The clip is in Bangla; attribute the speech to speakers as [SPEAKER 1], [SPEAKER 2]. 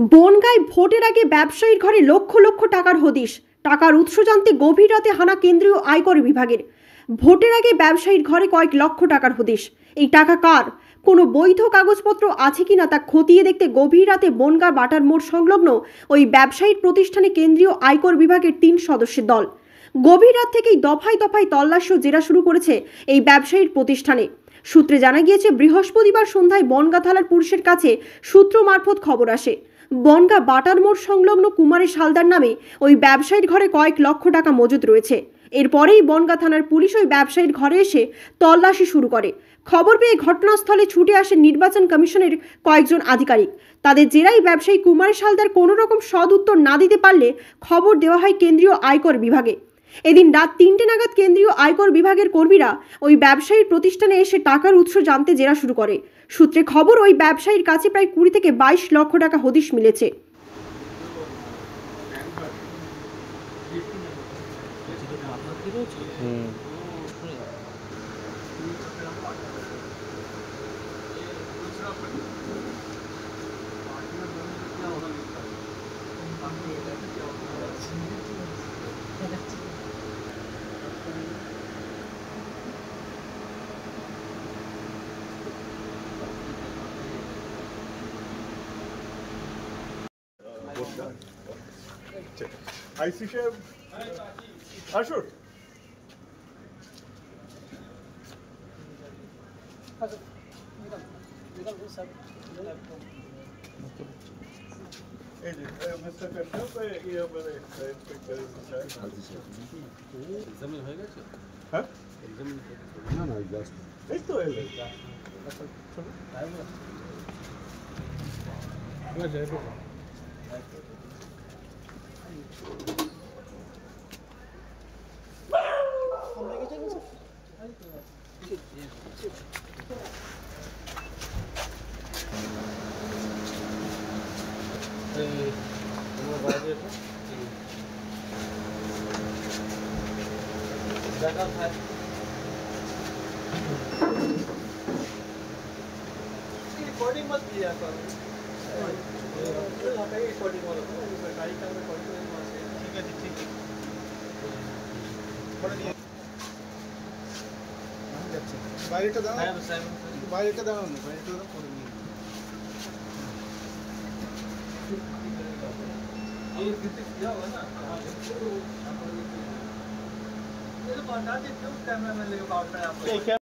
[SPEAKER 1] বনগাঁয় ভোটের আগে ব্যবসায়ীর ঘরে লক্ষ লক্ষ টাকার হদিশ। টাকার উৎস জানতে গভীর রাতে হানা কেন্দ্রীয় আয়কর বিভাগের। ভোটের আগে ব্যবসায়ীর ঘরে কয়েক লক্ষ টাকার হদিশ। এই টাকা কার, কোনো বৈধ কাগজপত্র আছে কিনা তা খতিয়ে দেখতে গভীর রাতে বনগাঁ বাটার মোড় সংলগ্ন ওই ব্যবসায়ীর প্রতিষ্ঠানে কেন্দ্রীয় আয়কর বিভাগের 3 সদস্যের দল গভীর রাত থেকেই দফায় দফায় তল্লাশি ও জেরা শুরু করেছে এই ব্যবসায়ীর প্রতিষ্ঠানে। সূত্রে জানা গিয়েছে, বৃহস্পতিবার সন্ধ্যায় বনগাঁ থানার পুলিশের কাছে সূত্র মারফত খবর আসে, বনগাঁ বাটার মোড় সংলগ্ন কুমারেশ হালদার নামে ওই ব্যবসায়ীর ঘরে কয়েক লক্ষ টাকা মজুদ রয়েছে। এরপরেই বনগাঁ থানার পুলিশ ওই ব্যবসায়ীর ঘরে এসে তল্লাশি শুরু করে। খবর পেয়ে ঘটনাস্থলে ছুটে আসে নির্বাচন কমিশনের কয়েকজন আধিকারিক। তাদের জেরাই ব্যবসায়ী কুমারেশ হালদার কোনো রকম সদ উত্তর না দিতে পারলে খবর দেওয়া হয় কেন্দ্রীয় আয়কর বিভাগে। এদিন রাত 3টে নাগাদ কেন্দ্রীয় আয়কর বিভাগের কর্মীরা ওই ব্যবসায়ীর প্রতিষ্ঠানে এসে টাকার উৎস জানতে জেরা শুরু করে। সূত্রে খবর, ওই ব্যবসায়ীর কাছে প্রায় 20 থেকে 22 লক্ষ টাকা হদিশ মিলেছে।
[SPEAKER 2] আইসি সাহেব আসুন। এই যে মিস্টার কাশ্যপ, এই আমাদের ইন্সপেক্টর এক্সামিন হয়ে গেছে। হ্যাঁ, এক্সামিন না না, জাস্ট এই তো এলো। रिकॉर्डिंग मत किया करो, रिकॉर्डिंग वाला गाड़ी का रिकॉर्डिंग ठीक है ठीक है। বাইরেটা দাও, বাইরেটা দাও না, বাইরেটা দাও করে নিয়ে ये किसी किया होगा ना। ये तो बता देते हो कैमरा मैन लेके बाहर पे आप